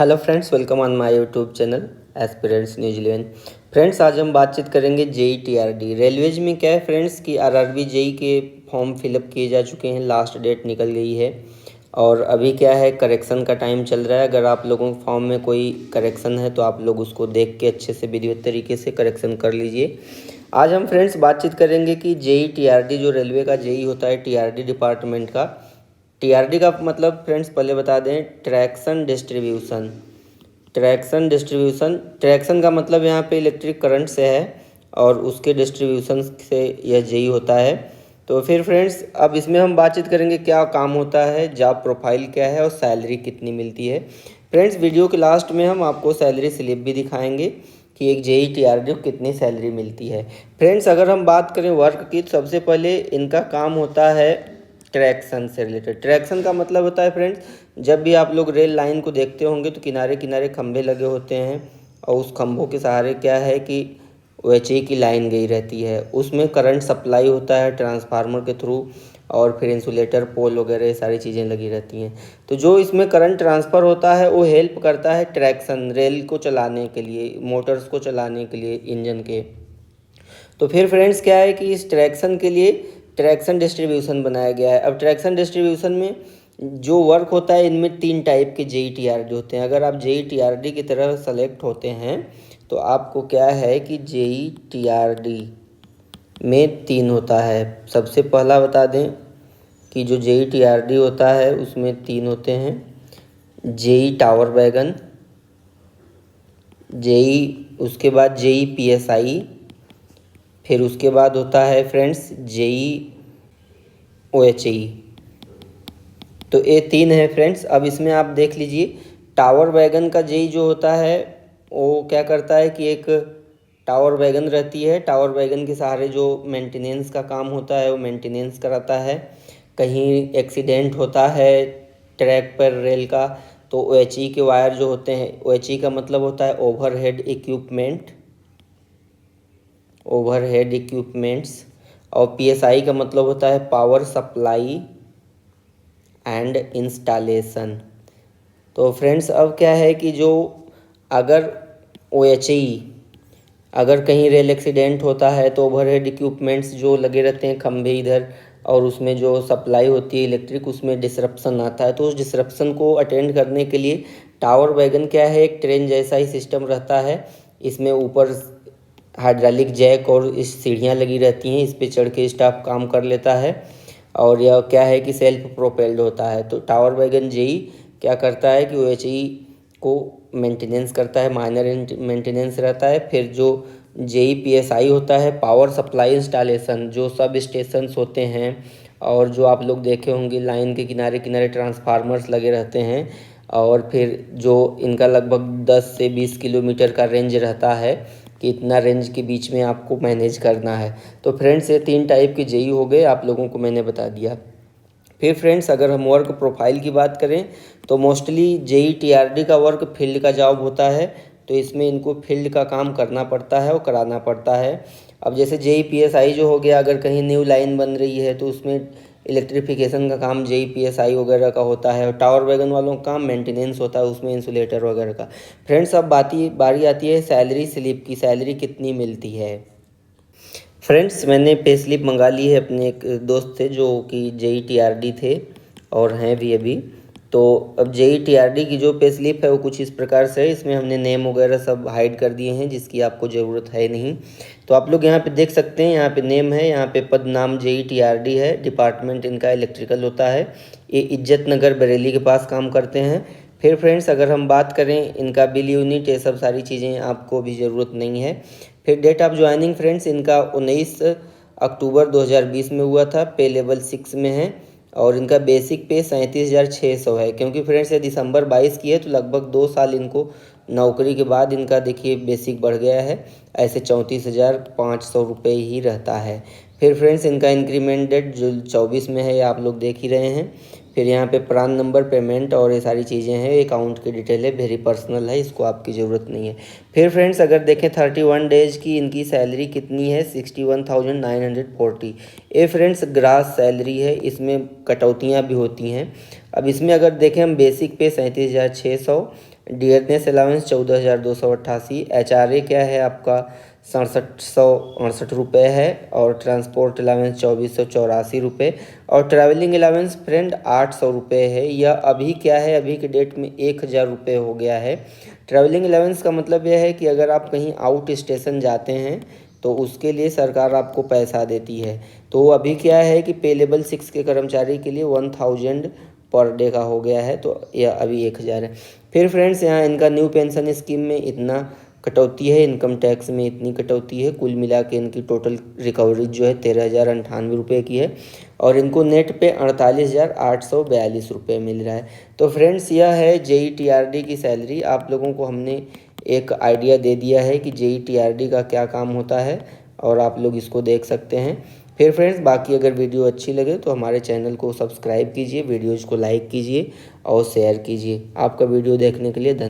Hello friends, welcome on my YouTube channel aspirants New Zealand. Friends, आज हम बातचीत करेंगे जेई टीआरडी रेलवेज में। क्या है फ्रेंड्स कि आरआरबी जेई के फॉर्म फिलअप किए जा चुके हैं, लास्ट डेट निकल गई है और अभी क्या है करेक्शन का टाइम चल रहा है। अगर आप लोगों के फॉर्म में कोई करेक्शन है तो आप लोग उसको देख के अच्छे से विधिवत तरीके से करेक्शन कर लीजिए। आज हम फ्रेंड्स बातचीत करेंगे कि जेई टीआरडी जो रेलवे का जेई होता है टीआरडी डिपार्टमेंट का। टीआरडी का मतलब फ्रेंड्स पहले बता दें, ट्रैक्शन का मतलब यहाँ पे इलेक्ट्रिक करंट से है और उसके डिस्ट्रीब्यूशन से यह जेई होता है। तो फिर फ्रेंड्स अब इसमें हम बातचीत करेंगे क्या काम होता है, जॉब प्रोफाइल क्या है और सैलरी कितनी मिलती है। फ्रेंड्स, वीडियो के लास्ट में हम आपको सैलरी स्लिप भी दिखाएंगे कि एक जेई टीआरडी को कितनी सैलरी मिलती है। फ्रेंड्स, अगर हम बात करें वर्क की तो सबसे पहले इनका काम होता है ट्रैक्शन से रिलेटेड। ट्रैक्शन का मतलब होता है फ्रेंड्स, जब भी आप लोग रेल लाइन को देखते होंगे तो किनारे किनारे खंभे लगे होते हैं और उस खंभों के सहारे क्या है कि ओएचई की लाइन गई रहती है, उसमें करंट सप्लाई होता है ट्रांसफार्मर के थ्रू और फिर इंसुलेटर पोल वगैरह सारी चीज़ें लगी रहती हैं। तो जो इसमें करंट ट्रांसफ़र होता है वो हेल्प करता है ट्रैक्शन रेल को चलाने के लिए, मोटर्स को चलाने के लिए इंजन के। तो फिर फ्रेंड्स क्या है कि इस ट्रैक्शन के लिए ट्रैक्शन डिस्ट्रीब्यूशन बनाया गया है। अब ट्रैक्शन डिस्ट्रीब्यूशन में जो वर्क होता है इनमें 3 टाइप के जेई टीआरडी होते हैं। अगर आप जेई टीआरडी की तरह सेलेक्ट होते हैं तो आपको क्या है कि जेई टीआरडी में 3 होता है। सबसे पहला बता दें कि जो जेई टीआरडी होता है उसमें 3 होते हैं। जेई टावर वैगन, जेई उसके बाद जेई पीएसआई, फिर उसके बाद होता है फ्रेंड्स जेई ओएचई। तो ये 3 है फ्रेंड्स। अब इसमें आप देख लीजिए, टावर वैगन का जेई जो होता है वो क्या करता है कि एक टावर वैगन रहती है, टावर वैगन के सहारे जो मेंटेनेंस का काम होता है वो मेंटेनेंस कराता है। कहीं एक्सीडेंट होता है ट्रैक पर रेल का तो ओएचई के वायर जो होते हैं, ओएचई का मतलब होता है ओवरहेड इक्विपमेंट्स और पीएसआई का मतलब होता है पावर सप्लाई एंड इंस्टॉलेशन। तो फ्रेंड्स अब क्या है कि जो अगर ओएचई अगर कहीं रेल एक्सीडेंट होता है तो ओवरहेड इक्विपमेंट्स जो लगे रहते हैं खंभे इधर और उसमें जो सप्लाई होती है इलेक्ट्रिक, उसमें डिसरप्शन आता है। तो उस डिसरप्शन को अटेंड करने के लिए टावर वैगन क्या है, एक ट्रेन जैसा ही सिस्टम रहता है। इसमें ऊपर हाइड्रोलिक जैक और इस सीढ़ियाँ लगी रहती हैं, इस पे चढ़ के स्टाफ काम कर लेता है और यह क्या है कि सेल्फ प्रोपेल्ड होता है। तो टावर वैगन जेई क्या करता है कि ओएचई को मेंटेनेंस करता है, माइनर मेंटेनेंस रहता है। फिर जो जेई पीएसआई होता है पावर सप्लाई इंस्टॉलेशन, जो सब स्टेशंस होते हैं और जो आप लोग देखे होंगे लाइन के किनारे किनारे ट्रांसफार्मर्स लगे रहते हैं और फिर जो इनका लगभग 10 से 20 किलोमीटर का रेंज रहता है कि इतना रेंज के बीच में आपको मैनेज करना है। तो फ्रेंड्स ये 3 टाइप के जेई हो गए, आप लोगों को मैंने बता दिया। फिर फ्रेंड्स अगर हम वर्क प्रोफाइल की बात करें तो मोस्टली जेई टीआरडी का वर्क फील्ड का जॉब होता है। तो इसमें इनको फील्ड का काम करना पड़ता है और कराना पड़ता है। अब जैसे जेई पीएसआई जो हो गया, अगर कहीं न्यू लाइन बन रही है तो उसमें इलेक्ट्रिफिकेशन का काम जेई पीएसआई वगैरह का होता है और टावर वैगन वालों का काम मेंटेनेंस होता है, उसमें इंसुलेटर वगैरह का। फ्रेंड्स अब बारी आती है सैलरी स्लिप की, सैलरी कितनी मिलती है। फ्रेंड्स, मैंने पे स्लिप मंगा ली है अपने एक दोस्त से जो कि जेई टीआरडी थे और हैं भी अभी। तो अब जेई टीआरडी की जो पे स्लिप है वो कुछ इस प्रकार से है। इसमें हमने नेम वगैरह सब हाइड कर दिए हैं जिसकी आपको ज़रूरत है नहीं। तो आप लोग यहाँ पे देख सकते हैं, यहाँ पे नेम है, यहाँ पे पद नाम जेई टीआरडी है, डिपार्टमेंट इनका इलेक्ट्रिकल होता है। ये इज्जत नगर बरेली के पास काम करते हैं। फिर फ्रेंड्स अगर हम बात करें इनका बिल यूनिट, ये सब सारी चीज़ें आपको भी ज़रूरत नहीं है। फिर डेट ऑफ ज्वाइनिंग फ्रेंड्स इनका 19 अक्टूबर 2020 में हुआ था, पे लेवल 6 में है और इनका बेसिक पे 37,600 है। क्योंकि फ्रेंड्स ये दिसंबर 22 की है तो लगभग 2 साल इनको नौकरी के बाद इनका देखिए बेसिक बढ़ गया है, ऐसे 34,500 रुपये ही रहता है। फिर फ्रेंड्स इनका इंक्रीमेंट डेट जो 24 में है, ये आप लोग देख ही रहे हैं। फिर यहाँ पे प्रान नंबर, पेमेंट और ये सारी चीज़ें हैं, अकाउंट की डिटेल है, वेरी पर्सनल है, इसको आपकी ज़रूरत नहीं है। फिर फ्रेंड्स अगर देखें 31 डेज की इनकी सैलरी कितनी है, 61,940। ये फ्रेंड्स ग्रास सैलरी है, इसमें कटौतियाँ भी होती हैं। अब इसमें अगर देखें हम बेसिक पे 37,600 डियरनेस अलाउंस 14,288। HRA क्या है आपका 6768 रुपये है। और ट्रांसपोर्ट अलाउंस 2484 रुपये। और ट्रैवलिंग अलाउंस फ्रेंड 800 रुपये है। यह अभी क्या है, अभी के डेट में 1000 रुपये हो गया है। ट्रैवलिंग अलाउंस का मतलब यह है कि अगर आप कहीं आउट स्टेशन जाते हैं तो उसके लिए सरकार आपको पैसा देती है। तो अभी क्या है कि पे लेवल 6 के कर्मचारी के लिए 1000 पर डे का हो गया है, तो यह अभी 1000 है। फिर फ्रेंड्स यहाँ इनका न्यू पेंशन स्कीम में इतना कटौती है, इनकम टैक्स में इतनी कटौती है, कुल मिला के इनकी टोटल रिकवरी जो है 13,098 रुपये की है। और इनको नेट पे 48,842 रुपये मिल रहा है। तो फ्रेंड्स यह है JEE-TRD की सैलरी। आप लोगों को हमने एक आइडिया दे दिया है कि JEE-TRD का क्या काम होता है, और आप लोग इसको देख सकते हैं। फिर फ्रेंड्स बाकी अगर वीडियो अच्छी लगे तो हमारे चैनल को सब्सक्राइब कीजिए, वीडियोज़ को लाइक कीजिए और शेयर कीजिए। आपका वीडियो देखने के लिए धन्यवाद।